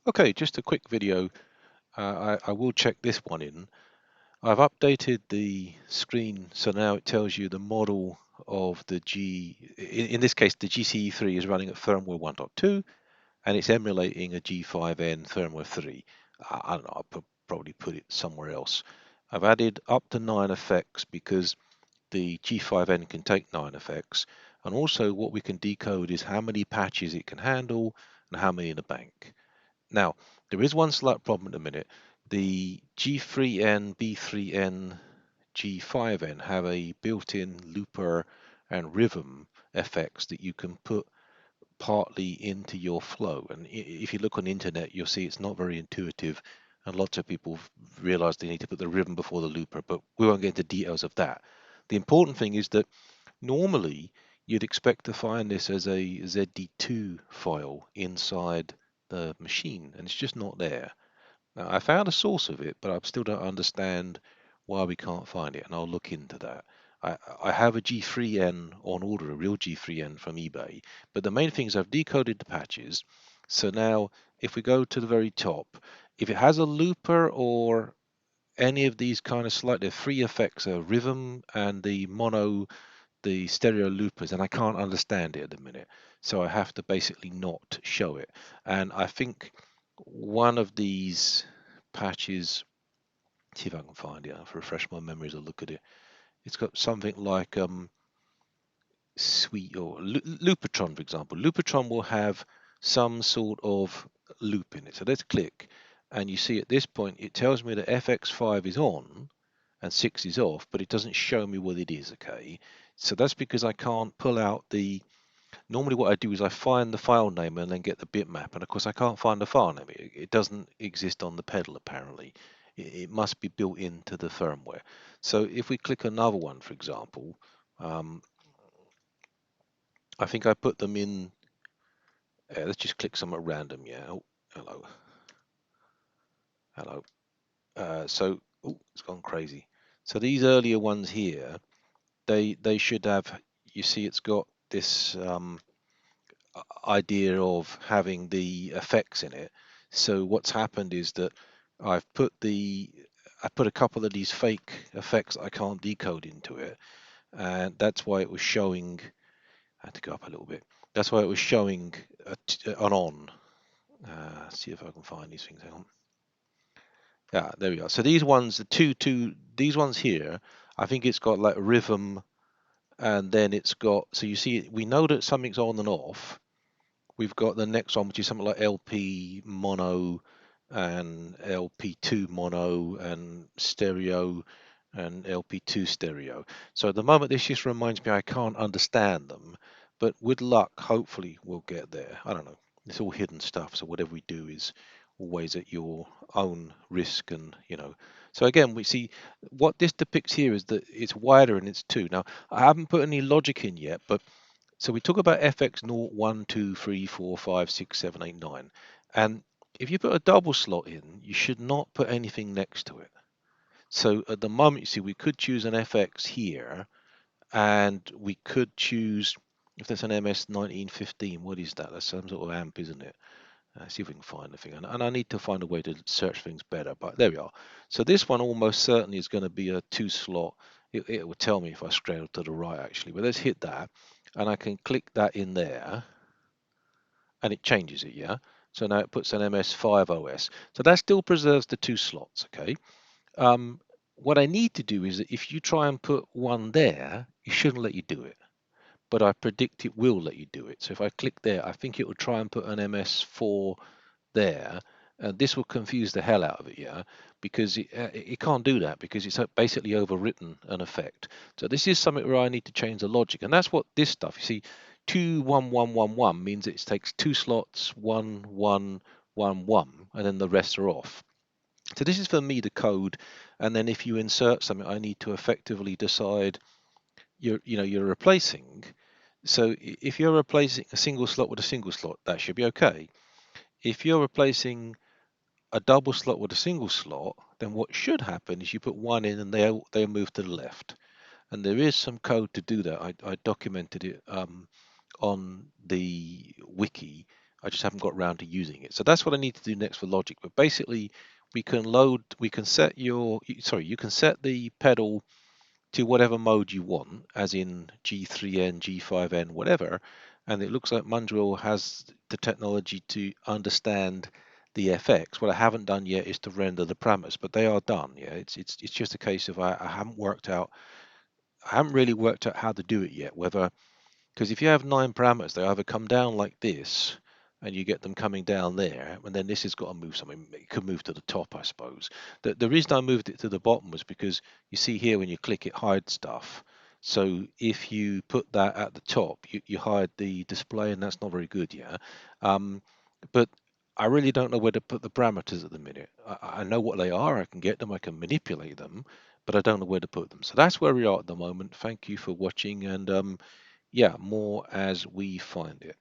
Okay, just a quick video. I will check this one in. I've updated the screen so now it tells you the model of the in this case the GCE-3 is running at firmware 1.2 and it's emulating a G5N firmware 3. I don't know, probably put it somewhere else. I've added up to 9 effects because the G5N can take 9 effects, and also what we can decode is how many patches it can handle and how many in the bank. Now, there is one slight problem at the minute. The G3N, B3N, G5N have a built-in looper and rhythm effects that you can put partly into your flow. And if you look on the internet, you'll see it's not very intuitive, and lots of people realize they need to put the rhythm before the looper, but we won't get into details of that. The important thing is that normally you'd expect to find this as a ZD2 file inside the machine, and it's just not there. Now, I found a source of it, but I still don't understand why we can't find it, and I'll look into that. I have a G3N on order, a real G3N from eBay, but the main thing is I've decoded the patches. So now, if we go to the very top, if it has a looper or any of these kind of slightly three effects, a rhythm and the stereo loopers, and I can't understand it at the minute. So I have to basically not show it. And I think one of these patches, see if I can find it, I'll refresh my memories, I'll look at it. It's got something like sweet or Loopatron, for example. Loopatron will have some sort of loop in it. So let's click, and you see at this point it tells me that FX5 is on and 6 is off, but it doesn't show me what it is, okay? So that's because I can't pull out the, normally what I do is I find the file name and then get the bitmap, and of course I can't find the file name. It doesn't exist on the pedal apparently. It must be built into the firmware. So if we click another one, for example, um, I think I put them in, let's just click some at random, yeah. Oh, hello, hello. Oh, it's gone crazy. So these earlier ones here, they should have, you see it's got this idea of having the effects in it. So what's happened is that I've put I put a couple of these fake effects I can't decode into it, and that's why it was showing. I had to go up a little bit. That's why it was showing an on. See if I can find these things. Hang on. Yeah, there we go. So these ones, these ones here, I think it's got like rhythm, and then it's got. So you see, we know that something's on and off. We've got the next one, which is something like LP mono and LP2 mono and stereo and LP2 stereo. So at the moment, this just reminds me I can't understand them, but with luck, hopefully we'll get there. I don't know. It's all hidden stuff, so whatever we do is always at your own risk, and So again, we see what this depicts here is that it's wider and it's two. Now, I haven't put any logic in yet, but so we talk about FX 0, 1, 2, 3, 4, 5, 6, 7, 8, 9. And if you put a double slot in, you should not put anything next to it. So at the moment, you see, we could choose an FX here, and we could choose, if that's an MS 1915, what is that? That's some sort of amp, isn't it? See if we can find the thing. And I need to find a way to search things better, but there we are. So this one almost certainly is going to be a two slot. It will tell me if I scroll to the right, actually. But let's hit that, and I can click that in there, and it changes it, yeah? So now it puts an MS5 OS. So that still preserves the two slots, okay? What I need to do is that if you try and put one there, it shouldn't let you do it. But I predict it will let you do it. So if I click there, I think it will try and put an MS4 there. This will confuse the hell out of it, yeah, because it can't do that because it's basically overwritten an effect. So this is something where I need to change the logic, and that's what this stuff. You see, 2 1 1 1 1 means it takes two slots, 1 1 1 1, and then the rest are off. So this is for me the code, and then if you insert something, I need to effectively decide you're replacing. So if you're replacing a single slot with a single slot, that should be okay. If you're replacing a double slot with a single slot, then what should happen is you put one in and they'll move to the left. And there is some code to do that. I documented it on the wiki, I just haven't got around to using it. So that's what I need to do next for logic. But basically, we can set you can set the pedal to whatever mode you want, as in G3N, G5N, whatever. And it looks like Mungewell has the technology to understand the FX. What I haven't done yet is to render the parameters, but they are done. Yeah, it's just a case of I haven't really worked out how to do it yet. Whether because if you have 9 parameters, they either come down like this, and you get them coming down there, and then this has got to move something. It could move to the top, I suppose. The reason I moved it to the bottom was because you see here when you click it hides stuff. So if you put that at the top, you hide the display, and that's not very good, yeah. But I really don't know where to put the parameters at the minute. I know what they are, I can get them, I can manipulate them, but I don't know where to put them. So that's where we are at the moment. Thank you for watching, and yeah, more as we find it.